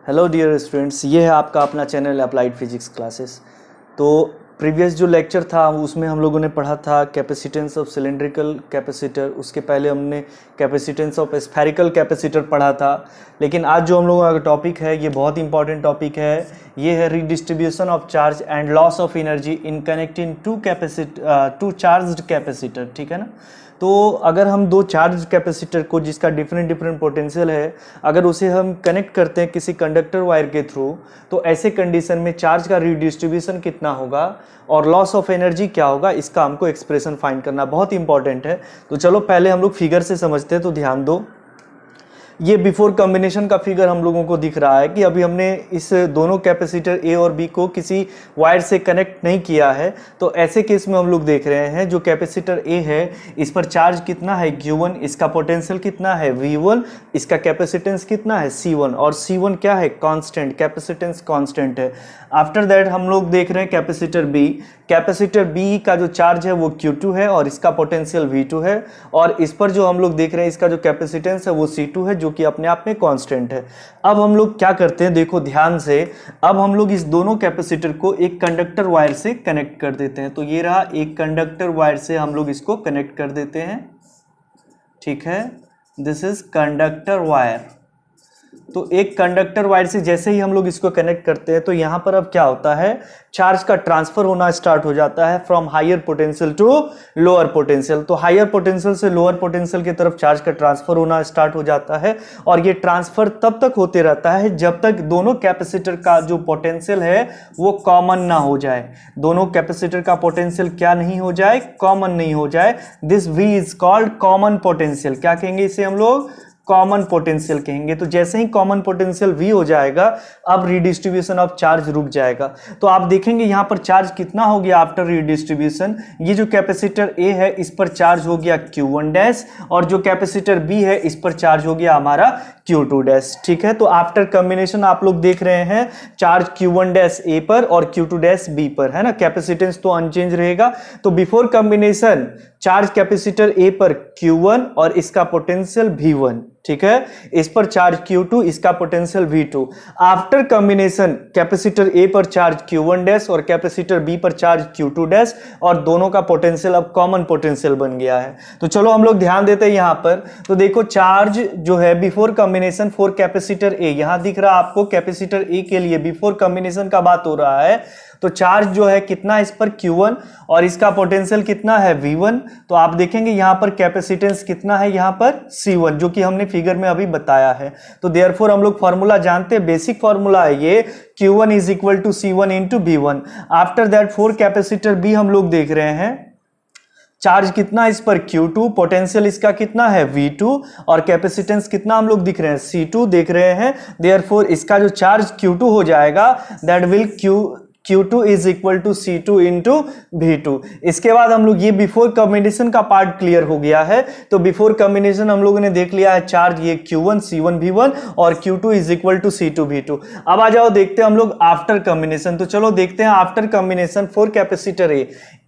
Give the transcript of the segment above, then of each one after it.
Hello dear students, ये है आपका अपना चैनल अप्लाइड फिजिक्स क्लासेस। तो प्रीवियस जो लेक्चर था उसमें हम लोगों ने पढ़ा था कैपेसिटेंस ऑफ सिलेंड्रिकल कैपेसिटर। उसके पहले हमने कैपेसिटेंस ऑफ स्फेरिकल कैपेसिटर पढ़ा था। लेकिन आज जो हम लोगों का टॉपिक है ये बहुत इंपॉर्टेंट टॉपिक है। ये है redistribution of charge and loss of energy in connecting two charged capacitor. ठीक है ना। तो अगर हम दो चार्ज कैपेसिटर को जिसका डिफरेंट पोटेंशियल है, अगर उसे हम कनेक्ट करते हैं किसी कंडक्टर वायर के थ्रू, तो ऐसे कंडीशन में चार्ज का रीडिस्ट्रीब्यूशन कितना होगा और लॉस ऑफ एनर्जी क्या होगा, इसका हमको एक्सप्रेशन फाइंड करना बहुत इंपॉर्टेंट है। तो चलो पहले हम लोग फिगर से समझते हैं। तो ध्यान दो, ये बिफोर कॉम्बिनेशन का फिगर हम लोगों को दिख रहा है कि अभी हमने इस दोनों कैपेसिटर ए और बी को किसी वायर से कनेक्ट नहीं किया है। तो ऐसे केस में हम लोग देख रहे हैं जो कैपेसिटर ए है इस पर चार्ज कितना है Q1, इसका पोटेंशियल कितना है V1, इसका कैपेसिटेंस कितना है C1, और C1 क्या है, कांस्टेंट, कैपेसिटेंस कांस्टेंट है। आफ्टर दैट हम लोग देख रहे हैं कैपेसिटर बी। कैपेसिटर बी का जो चार्ज है वो Q2 है और इसका पोटेंशियल V2 है, और इस पर जो हम लोग देख रहे हैं इसका जो कैपेसिटेंस है वो C2 है जो कि अपने आप में कांस्टेंट है। अब हम लोग क्या करते हैं, देखो ध्यान से, अब हम लोग इस दोनों कैपेसिटर को एक कंडक्टर वायर से कनेक्ट कर देते हैं। तो ये रहा, एक कंडक्टर वायर से हम लोग इसको कनेक्ट कर देते हैं। ठीक है, दिस इज कंडक्टर वायर। तो एक कंडक्टर वायर से जैसे ही हम लोग इसको कनेक्ट करते हैं तो यहां पर अब क्या होता है, चार्ज का ट्रांसफर होना स्टार्ट हो जाता है from higher potential to lower potential. तो हायर पोटेंशियल से लोअर पोटेंशियल की तरफ चार्ज का ट्रांसफर होना स्टार्ट हो जाता है, और ये ट्रांसफर तब तक होते रहता है जब तक दोनों कैपेसिटर का जो पोटेंशियल है वो कॉमन ना हो जाए। दोनों कैपेसिटर का पोटेंशियल क्या नहीं हो जाए, कॉमन नहीं हो जाए। This V is called common potential. क्या कहेंगे इसे हम लोग, कॉमन पोटेंशियल कहेंगे। तो जैसे ही कॉमन पोटेंशियल V हो जाएगा अब रिडिस्ट्रीब्यूशन ऑफ चार्ज रुक जाएगा। तो आप देखेंगे यहां पर चार्ज कितना हो गया आफ्टर रिडिस्ट्रीब्यूशन। ये जो कैपेसिटर A है इस पर चार्ज हो गया Q1 डैश, और जो कैपेसिटर B है इस पर चार्ज हो गया हमारा Q2 डैश। ठीक है, तो आफ्टर कॉम्बिनेशन आप लोग देख रहे हैं चार्ज Q1 डैश A पर और Q2 डैश B पर है ना। कैपेसिटेंस तो अनचेंज रहेगा। तो before combination charge capacitor A पर Q1 और इसका पोटेंशियल V1, ठीक है, इस पर चार्ज Q2, इसका potential V2। After combination capacitor A पर चार्ज Q1 डैश और कैपेसिटर B पर चार्ज Q2 डैश, और दोनों का पोटेंशियल अब कॉमन पोटेंशियल बन गया है। तो चलो हम लोग ध्यान देते हैं यहां पर। तो देखो चार्ज जो है before combination for capacitor A, यहां दिख रहा है आपको कैपेसिटर A के लिए बिफोर कॉम्बिनेशन का बात हो रहा है। तो चार्ज जो है कितना इस पर Q1 और इसका पोटेंशियल कितना है V1। तो आप देखेंगे यहां पर कैपेसिटेंस कितना है, यहां पर C1, जो कि हमने फिगर में अभी बताया है। तो देयरफॉर हम लोग फॉर्मूला जानते हैं, बेसिक फॉर्मूला है ये, Q1 is equal to C1 into V1। After that for capacitor B हम लोग देख रहे हैं चार्ज कितना इस पर Q2, पोटेंशियल इसका कितना है V2, और कैपेसिटेंस कितना हम लोग दिख रहे हैं C2 देख रहे हैं। देयरफॉर इसका जो चार्ज Q2 हो जाएगा that will Q2 is equal to C2 into V2। इसके बाद हम लोग ये बिफोर कॉम्बिनेशन का पार्ट क्लियर हो गया है। तो बिफोर कॉम्बिनेशन हम लोगों ने देख लिया है चार्ज ये Q1 C1 V1 और Q2 is equal to C2 V2। अब आ जाओ देखते हैं हम लोग आफ्टर कॉम्बिनेशन। तो चलो देखते हैं after combination for capacitor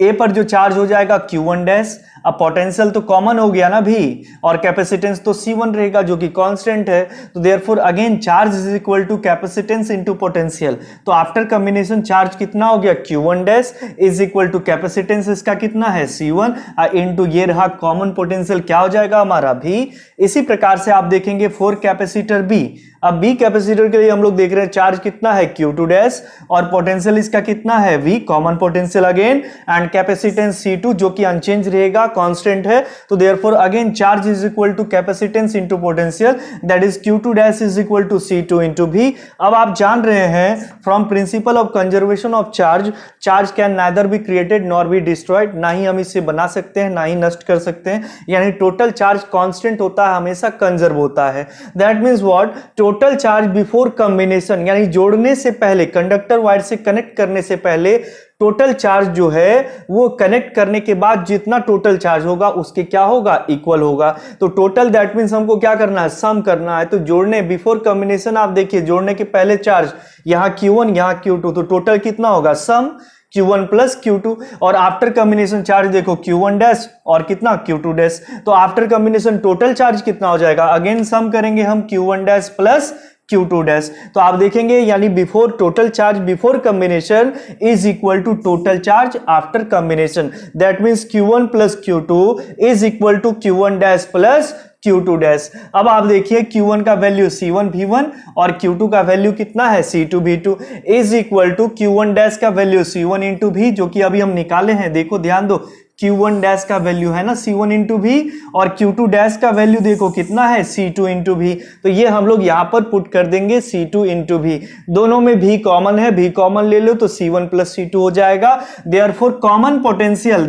A पर जो चार्ज हो जाएगा Q1 डैश। अब पोटेंशियल तो कॉमन हो गया ना भी, और कैपेसिटेंस तो C1 रहेगा जो कि कांस्टेंट है। तो therefore again charge is equal to capacitance into potential. तो आफ्टर कॉम्बिनेशन चार्ज कितना हो गया Q1 dash is equal to capacitance इसका कितना है C1 इनटू ये रहा कॉमन पोटेंशियल क्या हो जाएगा हमारा V। इसी प्रकार से आप देखेंगे फॉर कैपेसिटर B। अब B कैपेसिटर के लिए हम लोग देख रहे हैं चार्ज कितना है Q2 डैश और पोटेंशियल इसका कितना है V, common potential again, and capacitance C2 जो कि अनचेंज रहेगा, कांस्टेंट है। तो therefore again charge is equal to capacitance into potential that is Q2 dash is equal to C2 into V। अब आप जान रहे हैं from principle of conservation of charge, charge can neither be created nor be destroyed. ना ही हम इसे बना सकते हैं ना ही नष्ट कर सकते हैं, यानी टोटल चार्ज कांस्टेंट होता है, हमेशा कंजर्व होता है। That means what, total charge before combination, यानी जोड़ने से पहले, कंडक्टर वायर से कनेक्ट करने से पहले टोटल चार्ज जो है वो कनेक्ट करने के बाद जितना टोटल चार्ज होगा उसके क्या होगा, इक्वल होगा। तो टोटल दैट मींस हमको क्या करना है, सम करना है। तो जोड़ने बिफोर कॉम्बिनेशन आप देखिए जोड़ने के पहले चार्ज यहां Q1 यहां Q2, तो टोटल कितना होगा, सम Q1 प्लस Q2, और आफ्टर कॉम्बिनेशन चार्ज देखो Q1 डैश और कितना Q2 डैश। तो आफ्टर कॉम्बिनेशन टोटल चार्ज कितना हो जाएगा, अगेन सम करेंगे हम Q1 dash plus Q2 dash. तो आप देखेंगे यानी before total charge before combination is equal to total charge after combination, that means Q1 plus Q2 is equal to Q1 dash plus Q2 dash. अब आप देखिए Q1 का value C1V1 और Q2 का वैल्यू कितना है C2V2 is equal to Q1 dash का value C1 into V, जो कि अभी हम निकाले हैं। देखो ध्यान दो, Q1 डैश का वैल्यू है ना C1 इंटू V और Q2 डैश का वैल्यू देखो कितना है C2 इंटू V। तो ये हम लोग यहां पर पुट कर देंगे C2 इंटू V। दोनों में V कॉमन है, V कॉमन ले लो तो C1 प्लस C2 हो जाएगा। Therefore common potential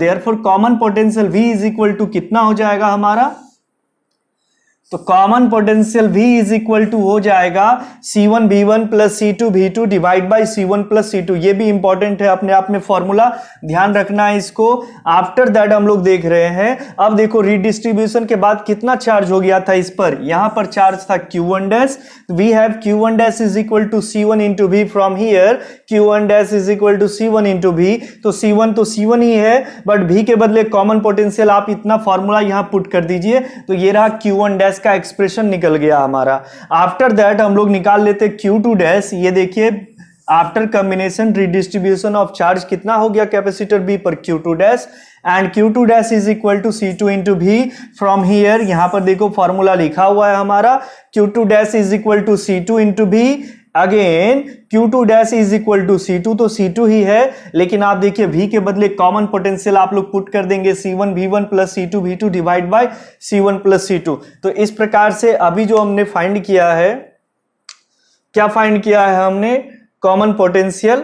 V is equal to कितना हो जाएगा हमारा, तो common potential V is equal to हो जाएगा C1V1 plus C2V2 divide by C1 plus C2। ये भी इंपॉर्टेंट है अपने आप में, फॉर्मूला ध्यान रखना है इसको। आफ्टर दैट हम लोग देख रहे हैं, अब देखो रिडिस्ट्रीब्यूशन के बाद कितना चार्ज हो गया था इस पर, यहां पर चार्ज था Q1 dash, we have Q1 dash is equal to C1 into V from here, Q1 dash is equal to C1 into V। तो C1 ही है, बट V के बदले कॉमन पोटेंशियल आप इतना फॉर्मूला यहां पुट कर दीजिए, तो ये रहा Q1 डैश का एक्सप्रेशन निकल गया हमारा। आफ्टर दैट हम लोग निकाल लेते Q2 डैश। ये देखिए after combination redistribution of charge कितना हो गया कैपेसिटर B पर Q2 dash, and Q2 dash is equal to C2 into V from here. यहां पर देखो फॉर्मूला लिखा हुआ है हमारा, Q2 dash is equal to C2 into V, again Q2 dash is equal to C2, तो C2 ही है, लेकिन आप देखिए V के बदले कॉमन पोटेंशियल आप लोग पुट कर देंगे C1V1 plus C2V2 divide by C1 plus C2। तो इस प्रकार से अभी जो हमने फाइंड किया है, क्या फाइंड किया है हमने, कॉमन पोटेंशियल,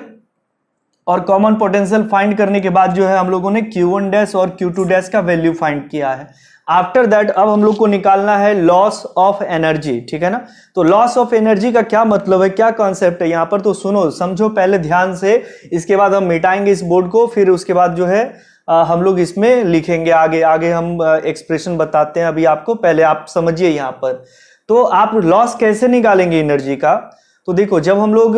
और कॉमन पोटेंशियल फाइंड करने के बाद जो है हम लोगों ने Q1 डैश और Q2 डैश का वैल्यू फाइंड किया है। आफ्टर दैट अब हम लोग को निकालना है लॉस ऑफ एनर्जी, ठीक है ना। तो लॉस ऑफ एनर्जी का क्या मतलब है, क्या कॉन्सेप्ट है यहाँ पर, तो सुनो समझो पहले ध्यान से, इसके बाद हम मिटाएंगे इस बोर्ड को, फिर उसके बाद जो है हम लोग इसमें लिखेंगे आगे आगे हम एक्सप्रेशन बताते हैं अभी आपको, पहले आप समझिए यहाँ पर। तो आप लॉस कैसे निकालेंगे एनर्जी का, तो देखो जब हम लोग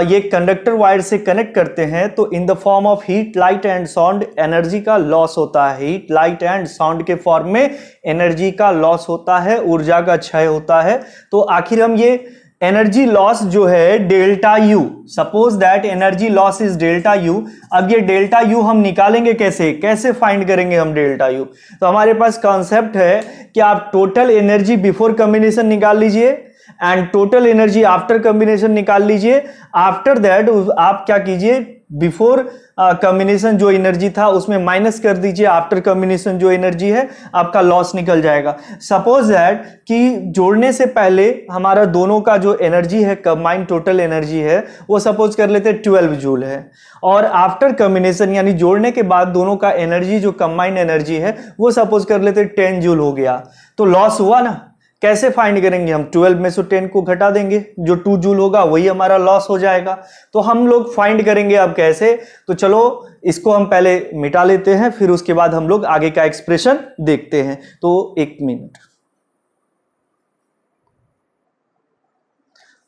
ये कंडक्टर वायर से कनेक्ट करते हैं तो in the form of heat light and sound energy का लॉस होता है। हीट लाइट एंड साउंड के फॉर्म में एनर्जी का लॉस होता है, ऊर्जा का क्षय होता है। तो आखिर हम ये एनर्जी लॉस जो है delta U, suppose that energy loss is delta U. अब ये डेल्टा यू हम निकालेंगे कैसे, कैसे फाइंड करेंगे हम डेल्टा यू, तो हमारे पास कॉन्सेप्ट है कि आप टोटल एनर्जी बिफोर कॉम्बिनेशन निकाल लीजिए and total energy after combination निकाल लीजिए। आफ्टर दैट आप क्या कीजिए, बिफोर कॉम्बिनेशन जो एनर्जी था उसमें माइनस कर दीजिए आफ्टर कॉम्बिनेशन जो एनर्जी है, आपका लॉस निकल जाएगा। सपोज दैट कि जोड़ने से पहले हमारा दोनों का जो एनर्जी है, कंबाइंड टोटल एनर्जी है, वो सपोज कर लेते 12 जूल है, और आफ्टर कॉम्बिनेशन यानी जोड़ने के बाद दोनों का एनर्जी जो कंबाइंड एनर्जी है वो सपोज कर लेते 10 जूल हो गया। तो लॉस हुआ ना, कैसे फाइंड करेंगे हम, 12 में से 10 को घटा देंगे, जो 2 जूल होगा वही हमारा लॉस हो जाएगा। तो हम लोग फाइंड करेंगे अब कैसे, तो चलो इसको हम पहले मिटा लेते हैं, फिर उसके बाद हम लोग आगे का एक्सप्रेशन देखते हैं। तो एक मिनट,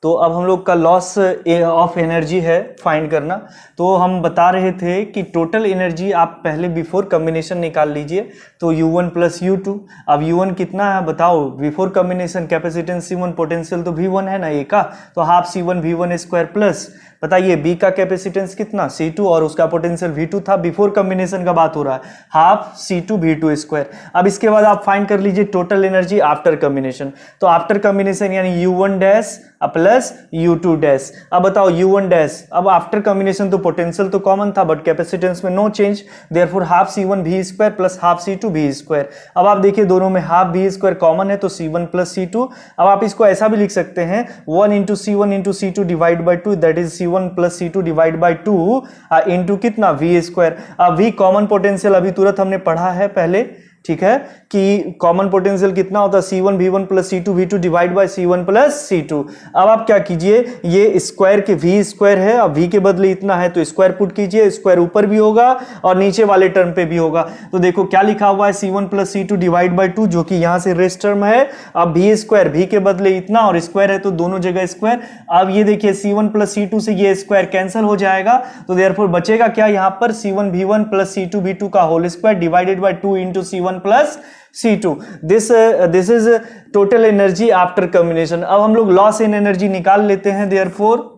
तो अब हम लोग का लॉस ऑफ एनर्जी है फाइंड करना। तो हम बता रहे थे कि टोटल एनर्जी आप पहले बिफोर कॉम्बिनेशन निकाल लीजिए, तो U1 प्लस U2। अब U1 कितना है बताओ, before combination capacitance C1, potential तो V1 है ना ए का, तो half C1 V1 square plus बताइए B का कैपेसिटेंस कितना C2 और उसका पोटेंशियल V2 था, बिफोर कॉम्बिनेशन का बात हो रहा है, हाफ C2 V2 स्क्वायर। अब इसके बाद आप फाइंड कर लीजिए टोटल एनर्जी आफ्टर कॉम्बिनेशन। तो आफ्टर कॉम्बिनेशन यानी U1 dash plus U2 dash. अब बताओ U1 डैश, अब आफ्टर कॉम्बिनेशन तो पोटेंशियल तो कॉमन था बट कैपेसिटेंस में no change, therefore half C1 V square plus half C2 V square. अब आप देखिए दोनों में हाफ V स्क्वायर कॉमन है तो C1 प्लस C2। अब आप इसको ऐसा भी लिख सकते हैं 1 into C1 into C2 divide by 2, that is C1 plus C2 divide by 2 into कितना V स्क्वायर। अब V कॉमन पोटेंशियल अभी तुरंत हमने पढ़ा है पहले, ठीक है, कि कॉमन पोटेंशियल कितना होता है C1 V1 plus C2 V2 divide by C1 plus C2। अब आप क्या कीजिए, ये स्क्वायर के V स्क्वायर है, अब V के बदले इतना है तो स्क्वायर पुट कीजिए, स्क्वायर ऊपर भी होगा और नीचे वाले टर्म पे भी होगा। तो देखो क्या लिखा हुआ है C1 plus C2 divide by 2, जो कि यहां से रेस्ट टर्म है। अब V स्क्वायर, V के बदले इतना और स्क्वायर है तो दोनों जगह स्क्वायर। अब ये देखिए C1 प्लस C2 से ये स्क्वायर कैंसिल हो जाएगा, तो देयरफॉर बचेगा क्या यहाँ पर C1 V1 plus C2 V2 का whole square divided by 2 into C1 C1 plus C2। This is total energy after combination. अब हम लोग लॉस इन एनर्जी निकाल लेते हैं, देयरफॉर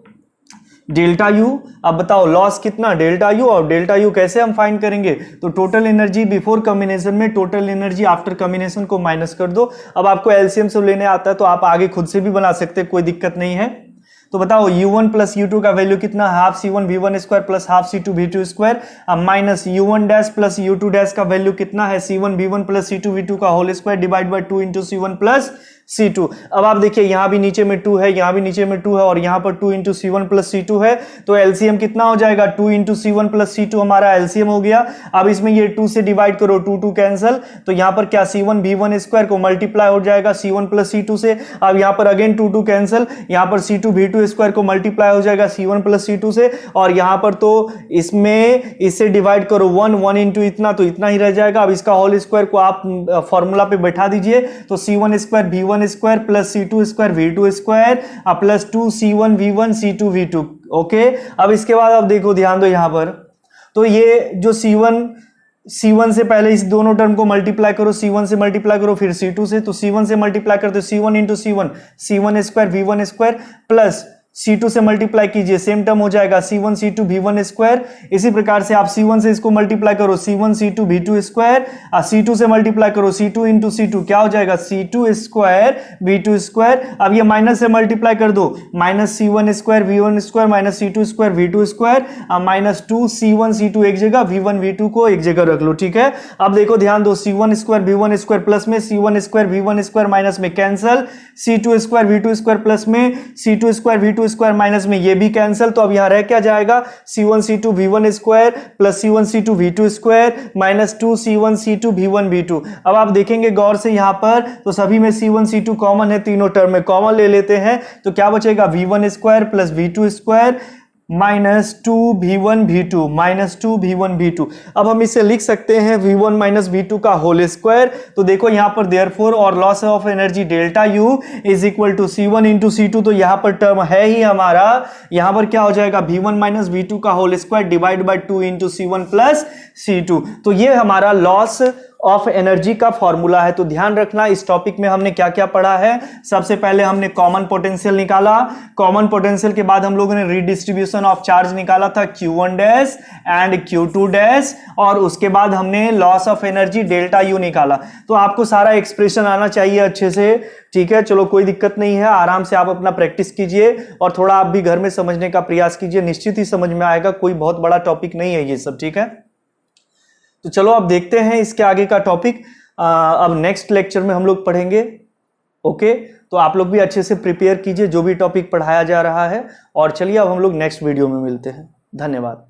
डेल्टा यू। अब बताओ लॉस कितना, डेल्टा यू, और डेल्टा यू कैसे हम फाइंड करेंगे, तो टोटल एनर्जी बिफोर कॉम्बिनेशन में टोटल एनर्जी आफ्टर कॉम्बिनेशन को माइनस कर दो। अब आपको एलसीएम से लेने आता है तो आप आगे खुद से भी बना सकते हैं, कोई दिक्कत नहीं है। तो बताओ u1 प्लस u2 का वैल्यू कितना, half c1 v1 square plus half c2 v2 square, minus u1 dash plus u2 dash का वैल्यू कितना है, c1 v1 plus c2 v2 का whole square divide by 2 into c1 plus C2। अब आप देखिए यहां भी नीचे में 2 है, यहां भी नीचे में 2 है, और यहां पर 2 इंटू C1 प्लस C2 है, तो एलसीएम कितना हो जाएगा, 2 इंटू C1 प्लस C2 हमारा एलसीएम हो गया। अब इसमें ये 2 से डिवाइड करो, 2 कैंसल, तो यहां पर क्या C1 v1 स्क्वायर को मल्टीप्लाई हो जाएगा C1 प्लस C2 से। अब यहां पर अगेन 2 कैंसल, यहां पर C2 v2 स्क्वायर को मल्टीप्लाई हो जाएगा C1 प्लस C2 से, और यहां पर तो इसमें इससे डिवाइड करो 1 इंटू इतना, तो इतना ही रह जाएगा। अब इसका होल स्क्वायर को आप फॉर्मूला पे बैठा दीजिए, तो C1 square v1 square plus C2 square v2 square plus 2 C1 v1 C2 v2। Okay, अब इसके बाद आप देखो, ध्यान दो यहां पर, तो ये जो C1 से पहले इस दोनों टर्म को मल्टीप्लाई करो, C1 से मल्टीप्लाई करो फिर C2 से, तो C1 से मल्टीप्लाई करते C1 into C1 square v1 square plus C2 से मल्टीप्लाई कीजिए, सेम टर्म हो जाएगा C1 C2 v1 स्क्वायर। इसी प्रकार से आप C1 से इसको मल्टीप्लाई करो C1 C2 v2 square, C2 से मल्टीप्लाई करो C2 इंटू C2, क्या हो जाएगा C2 स्क्वायर v2 स्क्वायर। अब ये माइनस से मल्टीप्लाई कर दो, minus C1 square v1 square minus C2 square v2 square, minus 2 C1 C2 एक जगह, v1 v2 को एक जगह रख लो, ठीक है। अब देखो ध्यान दो, C1 square v1 square plus में C1 square v1 square minus में cancel, C2 square v2 square plus में C2 square v2 square minus में ये भी कैंसिल, तो अब यहां रह क्या जाएगा, C1 C2 v1 square plus C1 C2 v2 square minus 2 C1 C2 v1 v2। अब आप देखेंगे गौर से यहां पर, तो सभी में C1 C2 कॉमन है, तीनों टर्म में कॉमन ले लेते हैं, तो क्या बचेगा v1 square plus v2 square minus 2 v1 v2 minus 2 v1 v2। अब हम इसे लिख सकते हैं v1 माइनस v2 का होल स्क्वायर। तो देखो यहां पर देयरफॉर और loss of energy delta u is equal to C1 into C2, तो यहां पर टर्म है ही हमारा, यहां पर क्या हो जाएगा v1 माइनस v2 का whole square divide by 2 into C1 plus C2। तो ये हमारा लॉस ऑफ एनर्जी का फॉर्मूला है। तो ध्यान रखना इस टॉपिक में हमने क्या क्या पढ़ा है। सबसे पहले हमने कॉमन पोटेंशियल निकाला, कॉमन पोटेंशियल के बाद हम लोगों ने रीडिस्ट्रीब्यूशन ऑफ चार्ज निकाला था Q1 dash and Q2 dash, और उसके बाद हमने loss of energy delta U निकाला। तो आपको सारा एक्सप्रेशन आना चाहिए अच्छे से, ठीक है। चलो कोई दिक्कत नहीं है, आराम से आप अपना प्रैक्टिस कीजिए और थोड़ा आप भी घर में समझने का प्रयास कीजिए, निश्चित ही समझ में आएगा, कोई बहुत बड़ा टॉपिक नहीं है ये सब, ठीक है। तो चलो अब देखते हैं इसके आगे का टॉपिक, अब नेक्स्ट लेक्चर में हम लोग पढ़ेंगे। ओके, तो आप लोग भी अच्छे से प्रिपेयर कीजिए जो भी टॉपिक पढ़ाया जा रहा है, और चलिए अब हम लोग नेक्स्ट वीडियो में मिलते हैं। धन्यवाद।